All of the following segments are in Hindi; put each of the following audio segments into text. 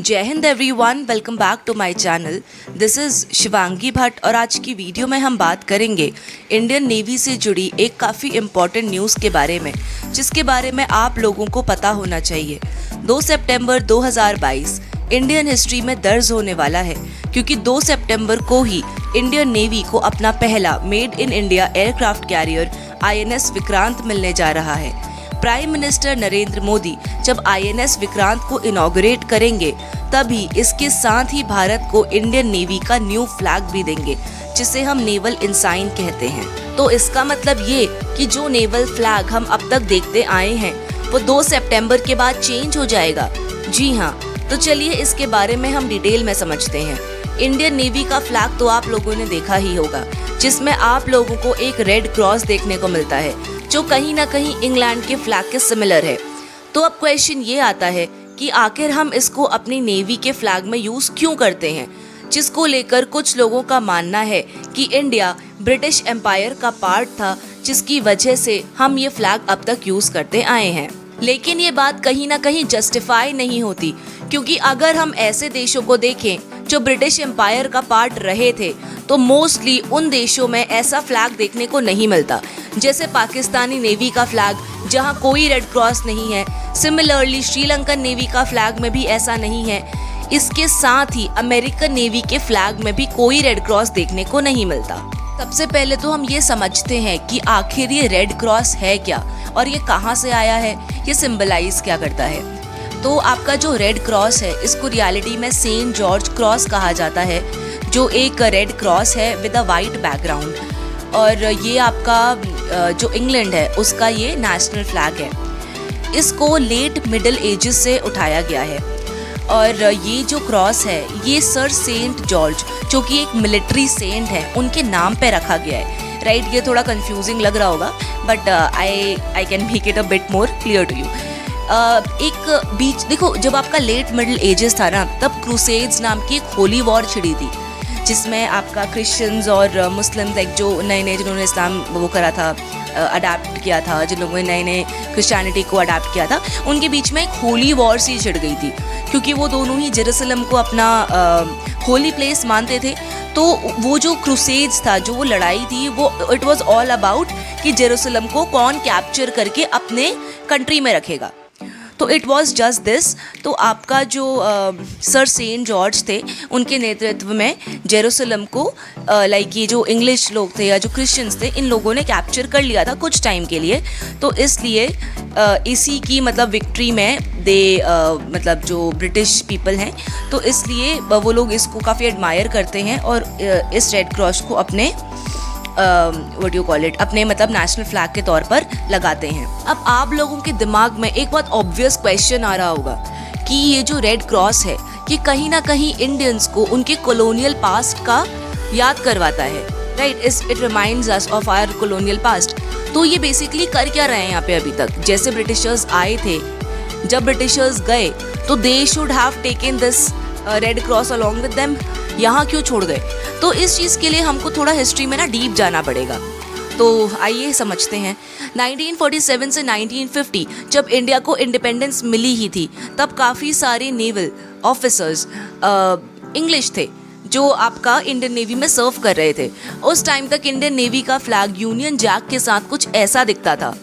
जय हिंद everyone, welcome back to my channel. This is Shivangi Bhatt और आज की वीडियो में हम बात करेंगे इंडियन नेवी से जुड़ी एक काफ़ी इम्पॉर्टेंट न्यूज़ के बारे में, जिसके बारे में आप लोगों को पता होना चाहिए। 2 सितंबर 2022 इंडियन हिस्ट्री में दर्ज होने वाला है, क्योंकि 2 सितंबर को ही इंडियन नेवी को अपना पहला made in India aircraft carrier INS Vikrant मिलने जा रहा है। प्राइम मिनिस्टर नरेंद्र मोदी जब INS विक्रांत को इनॉग्रेट करेंगे, तभी इसके साथ ही भारत को इंडियन नेवी का न्यू फ्लैग भी देंगे, जिसे हम नेवल इंसाइन कहते हैं। तो इसका मतलब ये कि जो नेवल फ्लैग हम अब तक देखते आए हैं, वो 2 सितंबर के बाद चेंज हो जाएगा। जी हाँ, तो चलिए इसके बारे में हम डिटेल में समझते हैं। इंडियन नेवी का फ्लैग तो आप लोगों ने देखा ही होगा, जिसमें आप लोगों को एक रेड क्रॉस देखने को मिलता है, जो कहीं ना कहीं इंग्लैंड के फ्लैग के सिमिलर है। तो अब क्वेश्चन ये आता है कि आखिर हम इसको अपनी नेवी के फ्लैग में यूज क्यों करते हैं, जिसको लेकर कुछ लोगों का मानना है कि इंडिया ब्रिटिश एम्पायर का पार्ट था, जिसकी वजह से हम ये फ्लैग अब तक यूज करते आए हैं। लेकिन ये बात कहीं ना कहीं जस्टिफाई नहीं होती, क्योंकि अगर हम ऐसे देशों को देखें जो ब्रिटिश एम्पायर का पार्ट रहे थे, तो मोस्टली उन देशों में ऐसा फ्लैग देखने को नहीं मिलता। जैसे पाकिस्तानी नेवी का फ्लैग, जहां कोई रेड क्रॉस नहीं है। सिमिलरली श्रीलंकन नेवी का फ्लैग में भी ऐसा नहीं है। इसके साथ ही अमेरिकन नेवी के फ्लैग में भी कोई रेड क्रॉस देखने को नहीं मिलता। सबसे पहले तो हम ये समझते हैं कि आखिर ये रेड क्रॉस है क्या और ये कहाँ से आया है, ये सिंबलाइज क्या करता है। तो आपका जो रेड क्रॉस है, इसको रियलिटी में सेंट जॉर्ज क्रॉस कहा जाता है, जो एक रेड क्रॉस है विद अ वाइट बैकग्राउंड। और ये आपका जो इंग्लैंड है, उसका ये नेशनल फ्लैग है। इसको लेट मिडिल एजेस से उठाया गया है। और ये जो क्रॉस है, ये सर सेंट जॉर्ज, जो कि एक मिलिट्री सेंट है, उनके नाम पे रखा गया है। राइट, ये थोड़ा कंफ्यूजिंग लग रहा होगा, but I can make it a bit more clear to you. एक बीच देखो, जब आपका लेट मिडिल एजेस था ना, तब क्रूसेड्स नाम की एक होली वॉर छिड़ी थी, जिसमें आपका क्रिश्चियंस और मुस्लिम्स, एक जो नए जिन्होंने इस्लाम वो करा था, अडाप्ट किया था, जिन लोगों ने नए क्रिश्चियनिटी को अडाप्ट किया था, उनके बीच में एक होली वॉर सी छिड़ गई थी, क्योंकि वो दोनों ही जेरूसलम को अपना होली प्लेस मानते थे। तो वो जो क्रूसेड्स था, जो वो लड़ाई थी, वो इट वाज ऑल अबाउट कि जेरूसलम को कौन कैप्चर करके अपने कंट्री में रखेगा। तो इट वॉज जस्ट दिस। तो आपका जो सर सेंट जॉर्ज थे, उनके नेतृत्व में जेरूसलम को लाइक ये जो इंग्लिश लोग थे या जो क्रिश्चियंस थे, इन लोगों ने कैप्चर कर लिया था कुछ टाइम के लिए। तो इसलिए इसी की मतलब विक्ट्री में मतलब जो ब्रिटिश पीपल हैं, तो इसलिए वो लोग इसको काफ़ी एडमायर करते हैं और इस रेड क्रॉस को अपने व्हाट यू कॉल इट, अपने मतलब नेशनल फ्लैग के तौर पर लगाते हैं। अब आप लोगों के दिमाग में एक बहुत ऑब्वियस क्वेश्चन आ रहा होगा कि ये जो रेड क्रॉस है, ये कहीं ना कहीं इंडियंस को उनके कॉलोनियल पास्ट का याद करवाता है। Right, it reminds us of our colonial past. तो ये बेसिकली कर क्या रहे हैं यहाँ पे अभी तक? जैसे ब्रिटिशर्स आए थे, जब ब्रिटिशर्स गए, तो they should have taken this red cross along with them. यहाँ क्यों छोड़ गए? तो इस चीज़ के लिए हमको थोड़ा हिस्ट्री में ना डीप जाना पड़ेगा। तो आइए समझते हैं। 1947 से 1950 जब इंडिया को इंडिपेंडेंस मिली ही थी, तब काफ़ी सारे नेवल ऑफिसर्स इंग्लिश थे, जो आपका इंडियन नेवी में सर्व कर रहे थे। उस टाइम तक इंडियन नेवी का फ्लैग यूनियन जैक के साथ कुछ ऐसा दिखता था,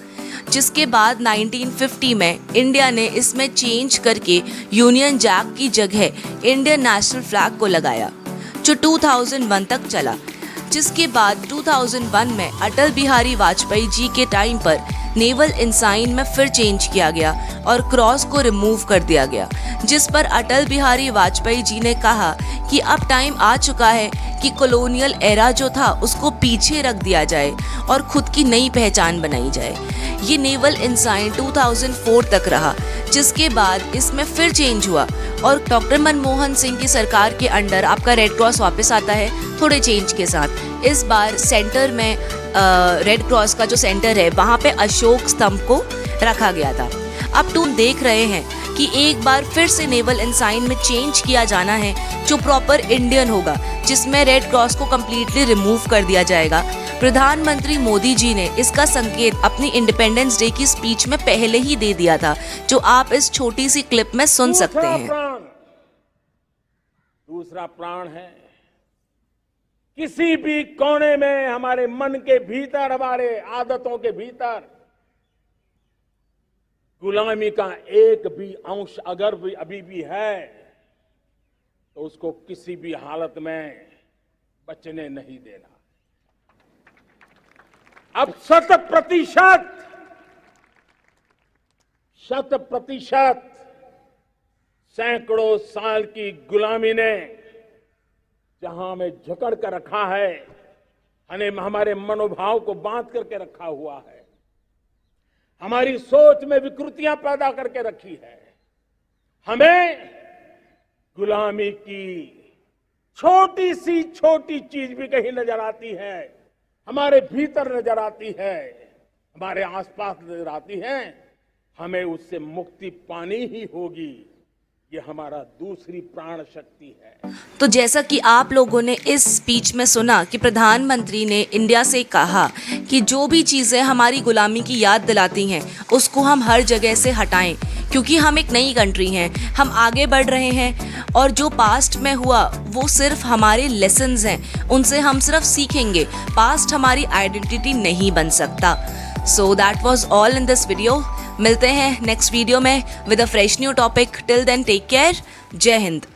जिसके बाद 1950 में इंडिया ने इसमें चेंज करके यूनियन जैक की जगह इंडियन नेशनल फ्लैग को लगाया, जो 2001 तक चला। जिसके बाद 2001 में अटल बिहारी वाजपेयी जी के टाइम पर नेवल इंसाइन में फिर चेंज किया गया और क्रॉस को रिमूव कर दिया गया, जिस पर अटल बिहारी वाजपेयी जी ने कहा कि अब टाइम आ चुका है कि कॉलोनियल एरा जो था, उसको पीछे रख दिया जाए और खुद की नई पहचान बनाई जाए। ये नेवल इंसाइन 2004 तक रहा, जिसके बाद इसमें फिर चेंज हुआ और डॉक्टर मनमोहन सिंह की सरकार के अंडर आपका रेड क्रॉस वापस आता है, थोड़े चेंज के साथ। इस बार सेंटर में रेड क्रॉस का जो सेंटर है, वहाँ पे अशोक स्तंभ को रखा गया था। अब तुम देख रहे हैं कि एक बार फिर से नेवल इंसाइन में चेंज किया जाना है, जो प्रॉपर इंडियन होगा, जिसमें रेड क्रॉस को कम्प्लीटली रिमूव कर दिया जाएगा। प्रधानमंत्री मोदी जी ने इसका संकेत अपनी इंडिपेंडेंस डे की स्पीच में पहले ही दे दिया था, जो आप इस छोटी सी क्लिप में सुन सकते हैं। दूसरा प्राण है किसी भी कोने में हमारे मन के भीतर, हमारे आदतों के भीतर गुलामी का एक भी अंश अगर भी अभी भी है तो उसको किसी भी हालत में बचने नहीं देना। अब 100% सैकड़ों साल की गुलामी ने जहां हमें जकड़ कर रखा है, हमारे मनोभाव को बांध करके रखा हुआ है, हमारी सोच में विकृतियां पैदा करके रखी है, हमें गुलामी की छोटी सी छोटी चीज भी कहीं नजर आती है, हमारे भीतर नजर आती है, हमारे आसपास नजर आती है, हमें उससे मुक्ति पानी ही होगी। ये हमारा दूसरी प्राण शक्ति है। तो जैसा कि आप लोगों ने इस स्पीच में सुना कि प्रधानमंत्री ने इंडिया से कहा कि जो भी चीज़ें हमारी गुलामी की याद दिलाती हैं उसको हम हर जगह से हटाएं, क्योंकि हम एक नई कंट्री हैं, हम आगे बढ़ रहे हैं और जो पास्ट में हुआ वो सिर्फ हमारे लेसन्स हैं, उनसे हम सिर्फ सीखेंगे। पास्ट हमारी आइडेंटिटी नहीं बन सकता। So that was all in this video. मिलते हैं नेक्स्ट वीडियो में with a fresh new topic. Till then take care. जय हिंद।